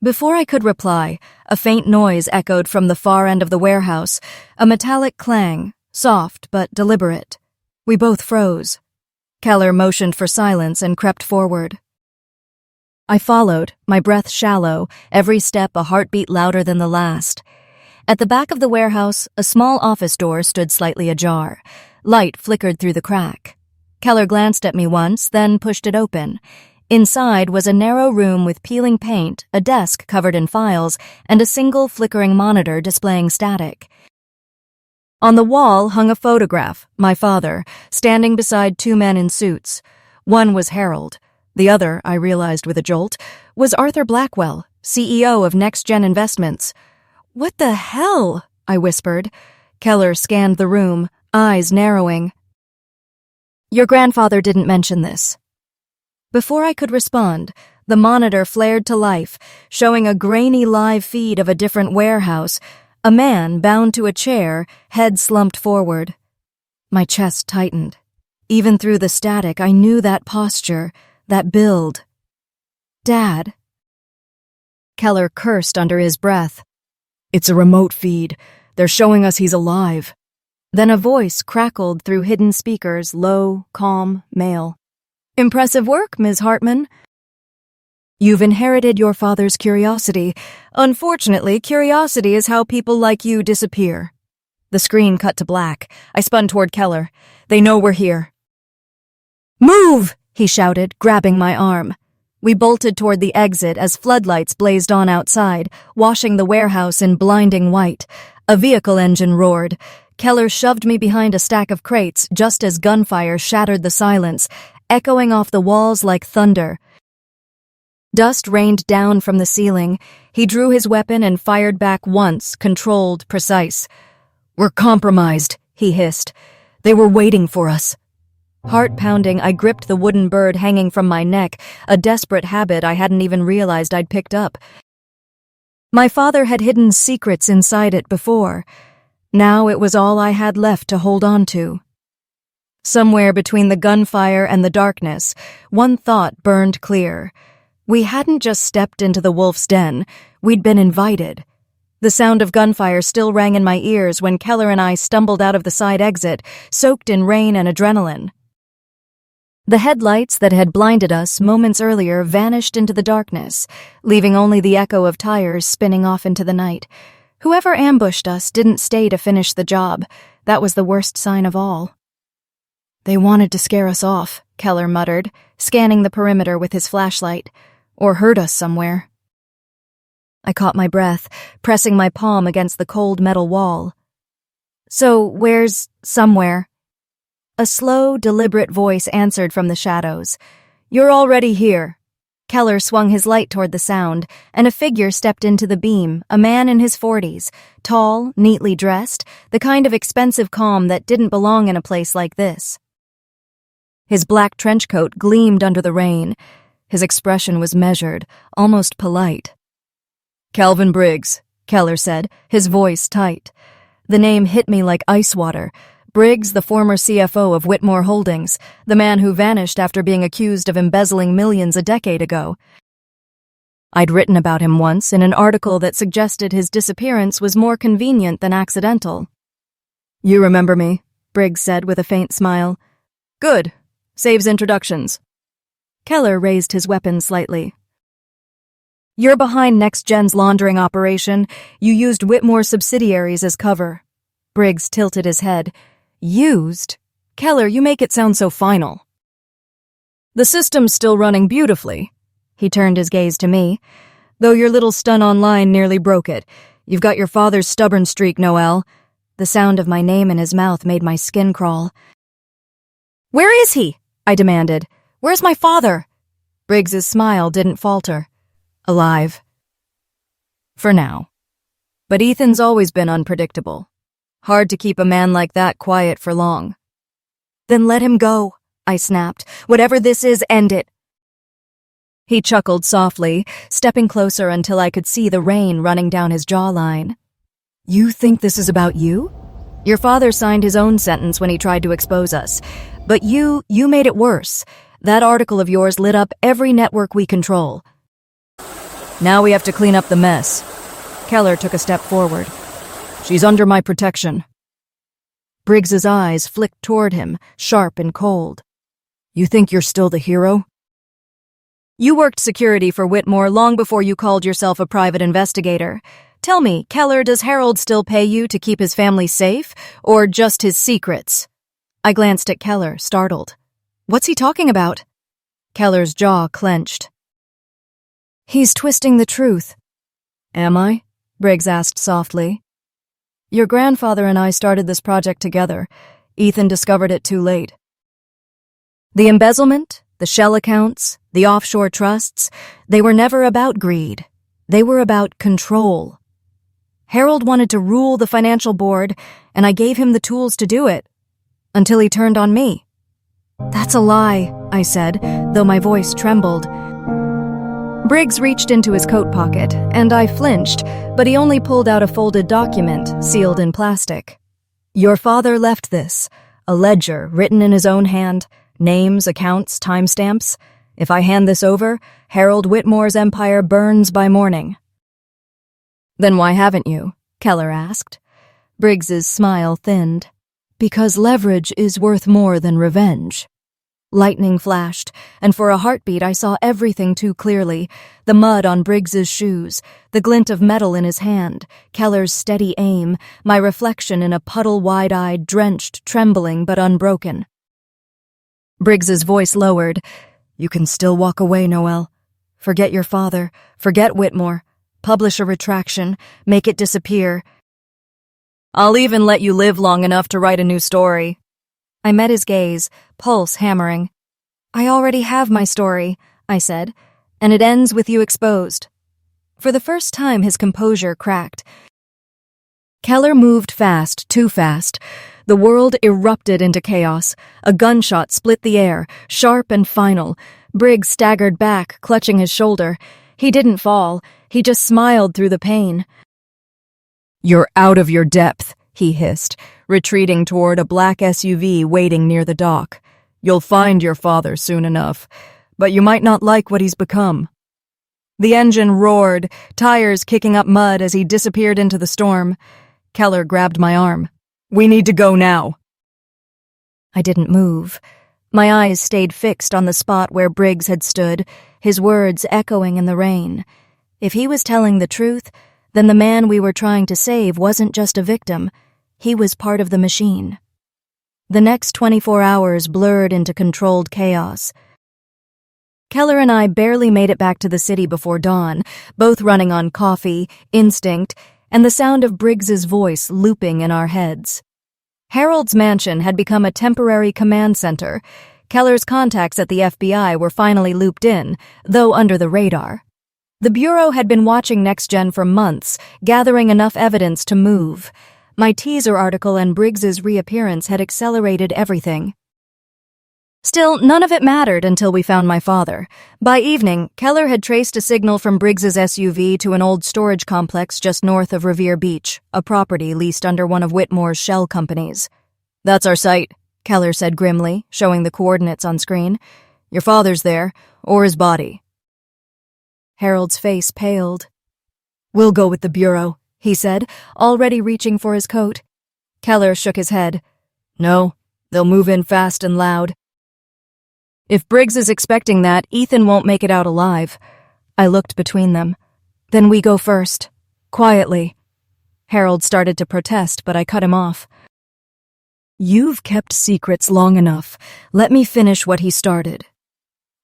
Before I could reply, a faint noise echoed from the far end of the warehouse, a metallic clang, soft but deliberate. We both froze. Keller motioned for silence and crept forward. I followed, my breath shallow, every step a heartbeat louder than the last. At the back of the warehouse, a small office door stood slightly ajar. Light flickered through the crack. Keller glanced at me once, then pushed it open. Inside was a narrow room with peeling paint, a desk covered in files, and a single flickering monitor displaying static. On the wall hung a photograph, my father, standing beside two men in suits. One was Harold. The other, I realized with a jolt, was Arthur Blackwell, CEO of Next Gen Investments. "What the hell?" I whispered. Keller scanned the room, eyes narrowing. "Your grandfather didn't mention this." Before I could respond, the monitor flared to life, showing a grainy live feed of a different warehouse, a man bound to a chair, head slumped forward. My chest tightened. Even through the static, I knew that posture, that build. Dad. Keller cursed under his breath. It's a remote feed. They're showing us he's alive. Then a voice crackled through hidden speakers, low, calm, male. Impressive work, Ms. Hartman. You've inherited your father's curiosity. Unfortunately, curiosity is how people like you disappear. The screen cut to black. I spun toward Keller. They know we're here. Move! He shouted, grabbing my arm. We bolted toward the exit as floodlights blazed on outside, washing the warehouse in blinding white. A vehicle engine roared. Keller shoved me behind a stack of crates just as gunfire shattered the silence, echoing off the walls like thunder. Dust rained down from the ceiling. He drew his weapon and fired back once, controlled, precise. We're compromised, he hissed. They were waiting for us. Heart pounding, I gripped the wooden bird hanging from my neck, a desperate habit I hadn't even realized I'd picked up. My father had hidden secrets inside it before. Now it was all I had left to hold on to. Somewhere between the gunfire and the darkness, one thought burned clear. We hadn't just stepped into the wolf's den, we'd been invited. The sound of gunfire still rang in my ears when Keller and I stumbled out of the side exit, soaked in rain and adrenaline. The headlights that had blinded us moments earlier vanished into the darkness, leaving only the echo of tires spinning off into the night. Whoever ambushed us didn't stay to finish the job. That was the worst sign of all. They wanted to scare us off, Keller muttered, scanning the perimeter with his flashlight. Or hurt us somewhere. I caught my breath, pressing my palm against the cold metal wall. So, where's somewhere? A slow, deliberate voice answered from the shadows. You're already here. Keller swung his light toward the sound, and a figure stepped into the beam, a man in his 40s, tall, neatly dressed, the kind of expensive calm that didn't belong in a place like this. His black trench coat gleamed under the rain. His expression was measured, almost polite. Calvin Briggs, Keller said, his voice tight. The name hit me like ice water. Briggs, the former CFO of Whitmore Holdings, the man who vanished after being accused of embezzling millions a decade ago. I'd written about him once in an article that suggested his disappearance was more convenient than accidental. You remember me, Briggs said with a faint smile. Good. Saves introductions. Keller raised his weapon slightly. You're behind NextGen's laundering operation. You used Whitmore's subsidiaries as cover. Briggs tilted his head. Used? Keller, you make it sound so final. The system's still running beautifully. He turned his gaze to me. Though your little stun online nearly broke it. You've got your father's stubborn streak, Noelle. The sound of my name in his mouth made my skin crawl. Where is he? I demanded. Where's my father? Briggs's smile didn't falter. Alive. For now. But Ethan's always been unpredictable. Hard to keep a man like that quiet for long. Then let him go, I snapped. Whatever this is, end it. He chuckled softly, stepping closer until I could see the rain running down his jawline. You think this is about you? Your father signed his own sentence when he tried to expose us. But you made it worse. That article of yours lit up every network we control. Now we have to clean up the mess. Keller took a step forward. She's under my protection. Briggs's eyes flicked toward him, sharp and cold. You think you're still the hero? You worked security for Whitmore long before you called yourself a private investigator. Tell me, Keller, does Harold still pay you to keep his family safe, or just his secrets? I glanced at Keller, startled. What's he talking about? Keller's jaw clenched. He's twisting the truth. Am I? Briggs asked softly. Your grandfather and I started this project together. Ethan discovered it too late. The embezzlement, the shell accounts, the offshore trusts, they were never about greed. They were about control. Harold wanted to rule the financial board, and I gave him the tools to do it. Until he turned on me. That's a lie, I said, though my voice trembled. Briggs reached into his coat pocket, and I flinched, but he only pulled out a folded document, sealed in plastic. Your father left this, a ledger written in his own hand, names, accounts, timestamps. If I hand this over, Harold Whitmore's empire burns by morning. Then why haven't you? Keller asked. Briggs's smile thinned. Because leverage is worth more than revenge. Lightning flashed, and for a heartbeat I saw everything too clearly. The mud on Briggs's shoes, the glint of metal in his hand, Keller's steady aim, my reflection in a puddle wide-eyed, drenched, trembling but unbroken. Briggs's voice lowered. You can still walk away, Noelle. Forget your father, forget Whitmore. Publish a retraction, make it disappear. I'll even let you live long enough to write a new story. I met his gaze, pulse hammering. I already have my story, I said, and it ends with you exposed. For the first time, his composure cracked. Keller moved fast, too fast. The world erupted into chaos. A gunshot split the air, sharp and final. Briggs staggered back, clutching his shoulder. He didn't fall. He just smiled through the pain. You're out of your depth, he hissed, retreating toward a black SUV waiting near the dock. You'll find your father soon enough, but you might not like what he's become. The engine roared, tires kicking up mud as he disappeared into the storm. Keller grabbed my arm. We need to go now. I didn't move. My eyes stayed fixed on the spot where Briggs had stood, his words echoing in the rain. If he was telling the truth, then the man we were trying to save wasn't just a victim. He was part of the machine. The next 24 hours blurred into controlled chaos. Keller and I barely made it back to the city before dawn, both running on coffee, instinct, and the sound of Briggs's voice looping in our heads. Harold's mansion had become a temporary command center. Keller's contacts at the FBI were finally looped in, though under the radar. The Bureau had been watching NextGen for months, gathering enough evidence to move. My teaser article and Briggs's reappearance had accelerated everything. Still, none of it mattered until we found my father. By evening, Keller had traced a signal from Briggs's SUV to an old storage complex just north of Revere Beach, a property leased under one of Whitmore's shell companies. That's our site, Keller said grimly, showing the coordinates on screen. Your father's there, or his body. Harold's face paled. We'll go with the Bureau, he said, already reaching for his coat. Keller shook his head. No, they'll move in fast and loud. If Briggs is expecting that, Ethan won't make it out alive. I looked between them. Then we go first. Quietly. Harold started to protest, but I cut him off. You've kept secrets long enough. Let me finish what he started.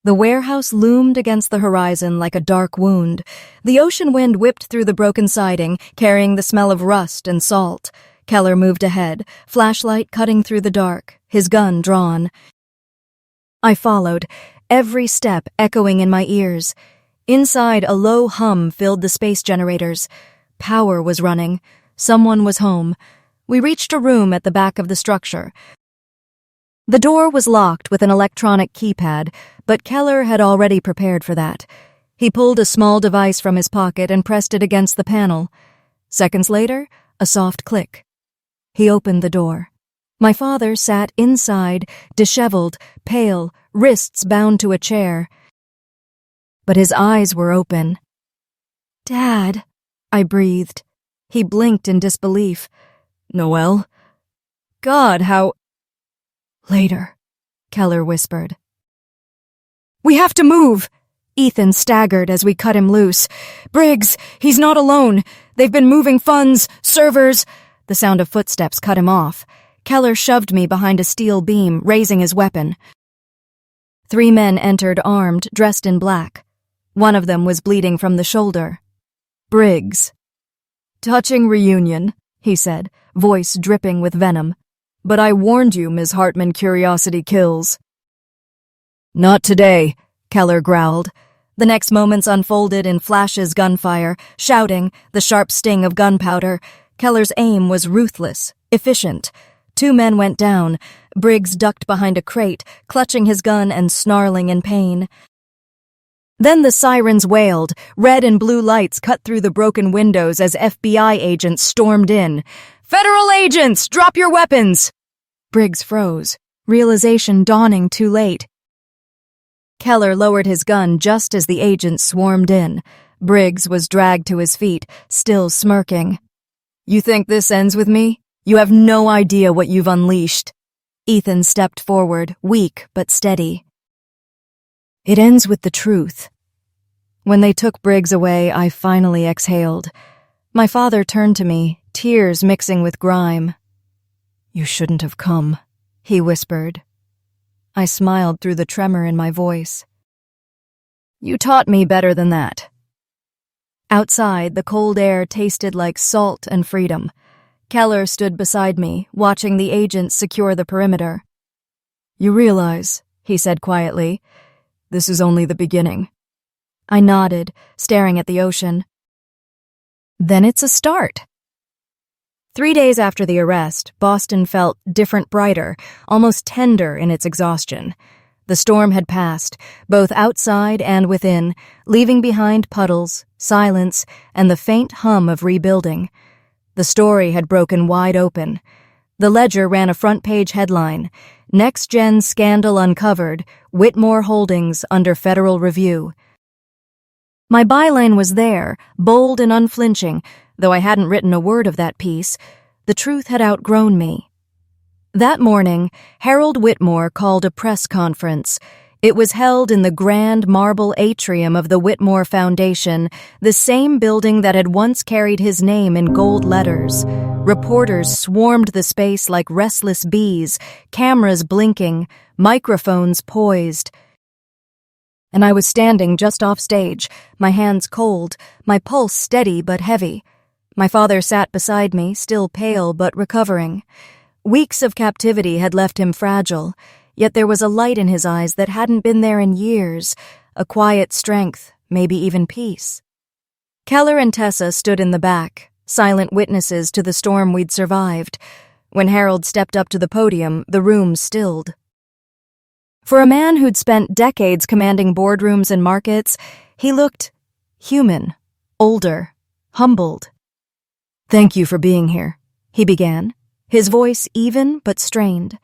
The warehouse loomed against the horizon like a dark wound. The ocean wind whipped through the broken siding, carrying the smell of rust and salt. Keller moved ahead, flashlight cutting through the dark, his gun drawn. I followed, every step echoing in my ears. Inside, a low hum filled the space generators. Power was running. Someone was home. We reached a room at the back of the structure. The door was locked with an electronic keypad, but Keller had already prepared for that. He pulled a small device from his pocket and pressed it against the panel. Seconds later, a soft click. He opened the door. My father sat inside, disheveled, pale, wrists bound to a chair. But his eyes were open. Dad, I breathed. He blinked in disbelief. Noelle? God, how... Later, Keller whispered. We have to move! Ethan staggered as we cut him loose. Briggs, he's not alone. They've been moving funds, servers. The sound of footsteps cut him off. Keller shoved me behind a steel beam, raising his weapon. 3 men entered armed, dressed in black. One of them was bleeding from the shoulder. Briggs. Touching reunion, he said, voice dripping with venom. But I warned you, Ms. Hartman, curiosity kills. Not today, Keller growled. The next moments unfolded in flashes gunfire, shouting, the sharp sting of gunpowder. Keller's aim was ruthless, efficient. 2 men went down. Briggs ducked behind a crate, clutching his gun and snarling in pain. Then the sirens wailed. Red and blue lights cut through the broken windows as FBI agents stormed in. Federal agents, drop your weapons! Briggs froze, realization dawning too late. Keller lowered his gun just as the agents swarmed in. Briggs was dragged to his feet, still smirking. "You think this ends with me? You have no idea what you've unleashed." Ethan stepped forward, weak but steady. "It ends with the truth." When they took Briggs away, I finally exhaled. My father turned to me, tears mixing with grime. "You shouldn't have come," he whispered. I smiled through the tremor in my voice. "You taught me better than that." Outside, the cold air tasted like salt and freedom. Keller stood beside me, watching the agents secure the perimeter. "You realize," he said quietly, "this is only the beginning." I nodded, staring at the ocean. "Then it's a start." 3 days after the arrest, Boston felt different, brighter, almost tender in its exhaustion. The storm had passed, both outside and within, leaving behind puddles, silence, and the faint hum of rebuilding. The story had broken wide open. The Ledger ran a front-page headline, "Next Gen Scandal Uncovered, Whitmore Holdings Under Federal Review." My byline was there, bold and unflinching, though I hadn't written a word of that piece. The truth had outgrown me. That morning, Harold Whitmore called a press conference. It was held in the grand marble atrium of the Whitmore Foundation, the same building that had once carried his name in gold letters. Reporters swarmed the space like restless bees, cameras blinking, microphones poised. And I was standing just off stage, my hands cold, my pulse steady but heavy. My father sat beside me, still pale but recovering. Weeks of captivity had left him fragile, yet there was a light in his eyes that hadn't been there in years, a quiet strength, maybe even peace. Keller and Tessa stood in the back, silent witnesses to the storm we'd survived. When Harold stepped up to the podium, the room stilled. For a man who'd spent decades commanding boardrooms and markets, he looked human, older, humbled. "Thank you for being here," he began, his voice even but strained.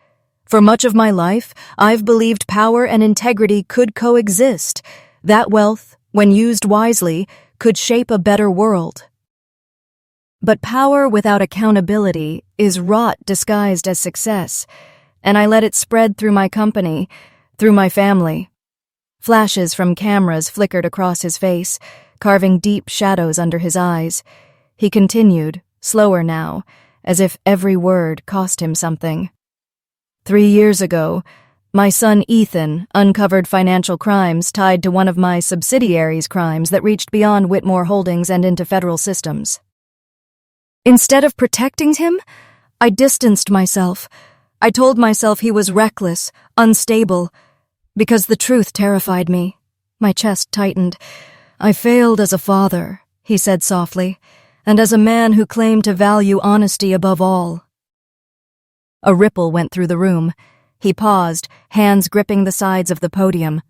"For much of my life, I've believed power and integrity could coexist. That wealth, when used wisely, could shape a better world. But power without accountability is rot disguised as success, and I let it spread through my company, through my family." Flashes from cameras flickered across his face, carving deep shadows under his eyes. He continued, slower now, as if every word cost him something. 3 years ago, my son Ethan uncovered financial crimes tied to one of my subsidiaries' crimes that reached beyond Whitmore Holdings and into federal systems. Instead of protecting him, I distanced myself. I told myself he was reckless, unstable, because the truth terrified me. My chest tightened. "I failed as a father," he said softly, "and as a man who claimed to value honesty above all." A ripple went through the room. He paused, hands gripping the sides of the podium.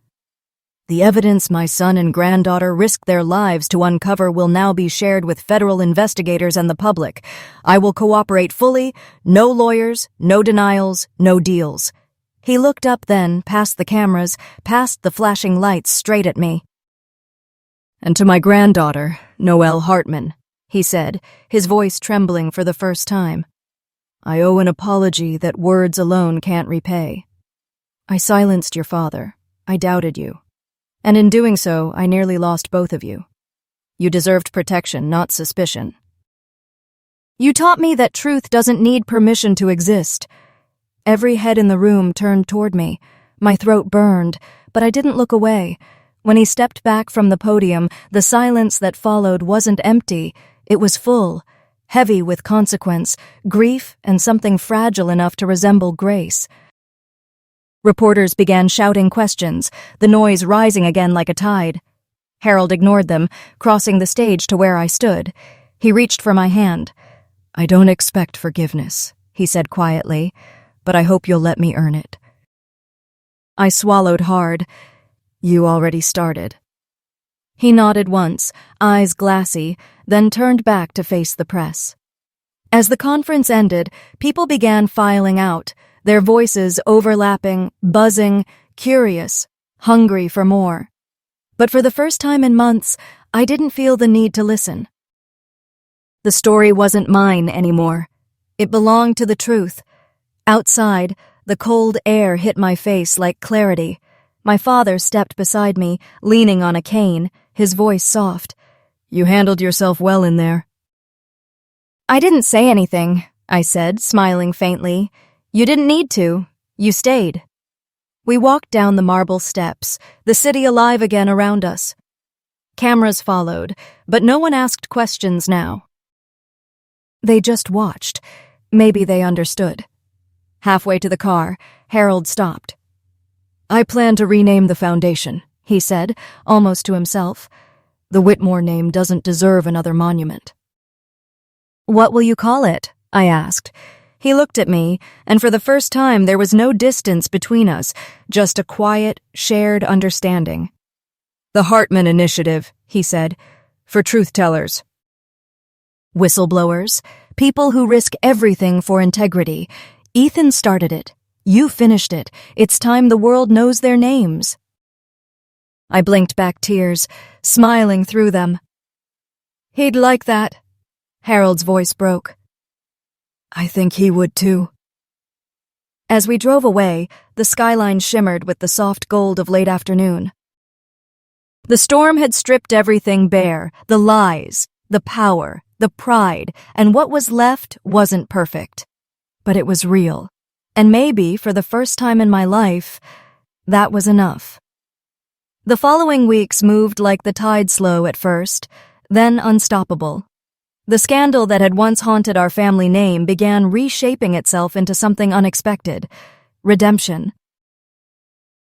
"The evidence my son and granddaughter risked their lives to uncover will now be shared with federal investigators and the public. I will cooperate fully, no lawyers, no denials, no deals." He looked up then, past the cameras, past the flashing lights, straight at me. "And to my granddaughter, Noelle Hartman," he said, his voice trembling for the first time, "I owe an apology that words alone can't repay. I silenced your father. I doubted you. And in doing so, I nearly lost both of you. You deserved protection, not suspicion. You taught me that truth doesn't need permission to exist." Every head in the room turned toward me. My throat burned, but I didn't look away. When he stepped back from the podium, the silence that followed wasn't empty. It was full, heavy with consequence, grief, and something fragile enough to resemble grace. Reporters began shouting questions, the noise rising again like a tide. Harold ignored them, crossing the stage to where I stood. He reached for my hand. "I don't expect forgiveness," he said quietly, "but I hope you'll let me earn it." I swallowed hard. "You already started." He nodded once, eyes glassy, then turned back to face the press. As the conference ended, people began filing out, their voices overlapping, buzzing, curious, hungry for more. But for the first time in months, I didn't feel the need to listen. The story wasn't mine anymore. It belonged to the truth. Outside, the cold air hit my face like clarity. My father stepped beside me, leaning on a cane, his voice soft. "You handled yourself well in there." "I didn't say anything," I said, smiling faintly. "You didn't need to. You stayed." We walked down the marble steps, the city alive again around us. Cameras followed, but no one asked questions now. They just watched. Maybe they understood. Halfway to the car, Harold stopped. "I plan to rename the foundation," he said, almost to himself. "The Whitmore name doesn't deserve another monument." "What will you call it?" I asked. He looked at me, and for the first time there was no distance between us, just a quiet, shared understanding. "The Hartman Initiative," he said, "for truth-tellers." Whistleblowers, people who risk everything for integrity. Ethan started it. You finished it. It's time the world knows their names. I blinked back tears, smiling through them. "He'd like that." Harold's voice broke. "I think he would too." As we drove away, the skyline shimmered with the soft gold of late afternoon. The storm had stripped everything bare, the lies, the power, the pride, and what was left wasn't perfect. But it was real, and maybe, for the first time in my life, that was enough. The following weeks moved like the tide, slow at first, then unstoppable. The scandal that had once haunted our family name began reshaping itself into something unexpected: redemption.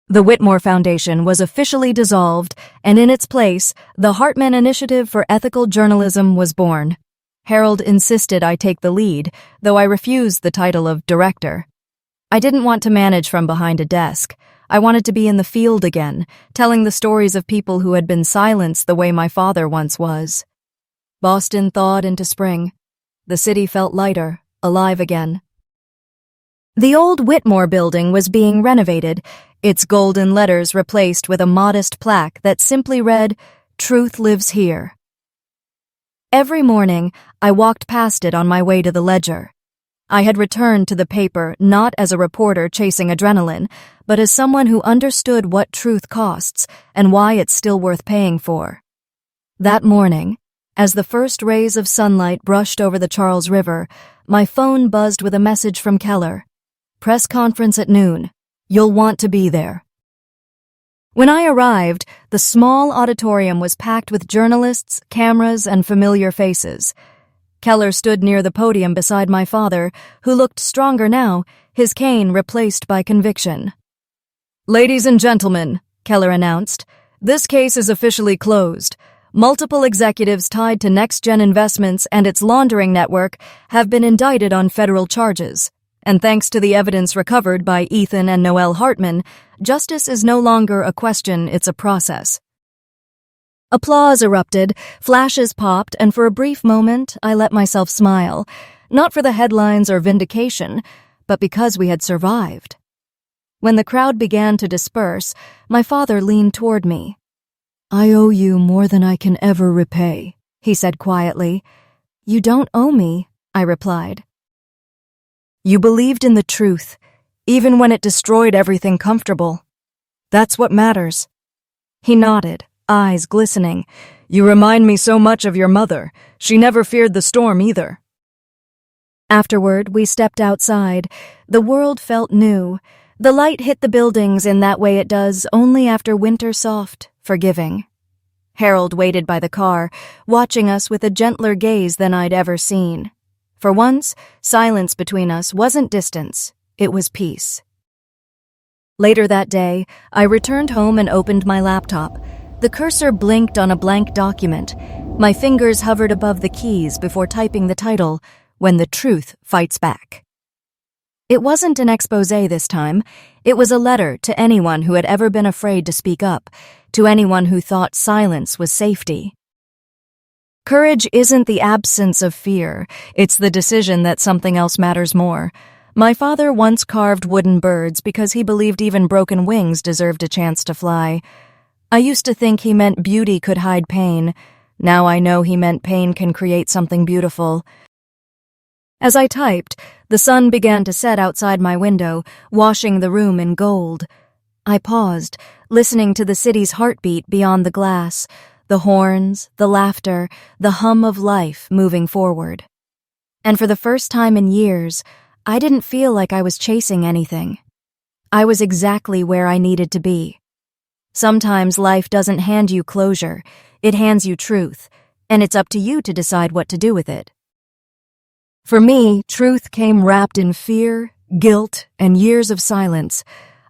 The Whitmore Foundation was officially dissolved, and in its place, the Hartman Initiative for Ethical Journalism was born. Harold insisted I take the lead, though I refused the title of director. I didn't want to manage from behind a desk. I wanted to be in the field again, telling the stories of people who had been silenced the way my father once was. Boston thawed into spring. The city felt lighter, alive again. The old Whitmore building was being renovated, its golden letters replaced with a modest plaque that simply read, "Truth lives here." Every morning, I walked past it on my way to the Ledger. I had returned to the paper not as a reporter chasing adrenaline, but as someone who understood what truth costs and why it's still worth paying for. That morning, as the first rays of sunlight brushed over the Charles River, my phone buzzed with a message from Keller. "Press conference at noon. You'll want to be there." When I arrived, the small auditorium was packed with journalists, cameras, and familiar faces. Keller stood near the podium beside my father, who looked stronger now, his cane replaced by conviction. "Ladies and gentlemen," Keller announced, "this case is officially closed. Multiple executives tied to NextGen Investments and its laundering network have been indicted on federal charges. And thanks to the evidence recovered by Ethan and Noelle Hartman, justice is no longer a question, it's a process." Applause erupted, flashes popped, and for a brief moment I let myself smile, not for the headlines or vindication, but because we had survived. When the crowd began to disperse, my father leaned toward me. "I owe you more than I can ever repay," he said quietly. "You don't owe me," I replied. "You believed in the truth, even when it destroyed everything comfortable. That's what matters." He nodded, eyes glistening. "You remind me so much of your mother. She never feared the storm either." Afterward, we stepped outside. The world felt new. The light hit the buildings in that way it does only after winter soft, forgiving. Harold waited by the car, watching us with a gentler gaze than I'd ever seen. For once, silence between us wasn't distance, it was peace. Later that day, I returned home and opened my laptop. The cursor blinked on a blank document. My fingers hovered above the keys before typing the title, "When the Truth Fights Back." It wasn't an exposé this time. It was a letter to anyone who had ever been afraid to speak up, to anyone who thought silence was safety. Courage isn't the absence of fear, it's the decision that something else matters more. My father once carved wooden birds because he believed even broken wings deserved a chance to fly. I used to think he meant beauty could hide pain. Now I know he meant pain can create something beautiful. As I typed, the sun began to set outside my window, washing the room in gold. I paused, listening to the city's heartbeat beyond the glass, the horns, the laughter, the hum of life moving forward. And for the first time in years, I didn't feel like I was chasing anything. I was exactly where I needed to be. Sometimes life doesn't hand you closure, it hands you truth, and it's up to you to decide what to do with it. For me, truth came wrapped in fear, guilt, and years of silence.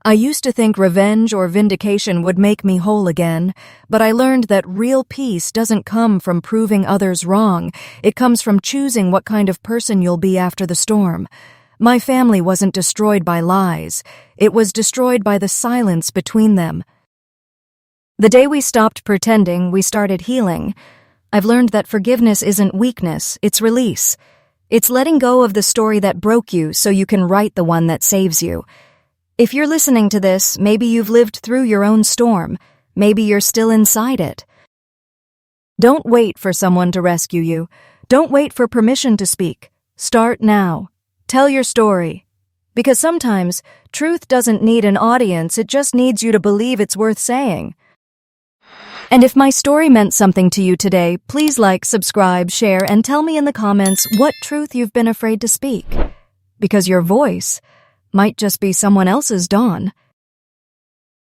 I used to think revenge or vindication would make me whole again, but I learned that real peace doesn't come from proving others wrong. It comes from choosing what kind of person you'll be after the storm. My family wasn't destroyed by lies. It was destroyed by the silence between them. The day we stopped pretending, we started healing. I've learned that forgiveness isn't weakness, it's release. It's letting go of the story that broke you so you can write the one that saves you. If you're listening to this, maybe you've lived through your own storm. Maybe you're still inside it. Don't wait for someone to rescue you. Don't wait for permission to speak. Start now. Tell your story. Because sometimes, truth doesn't need an audience, it just needs you to believe it's worth saying. And if my story meant something to you today, please like, subscribe, share, and tell me in the comments what truth you've been afraid to speak. Because your voice might just be someone else's dawn.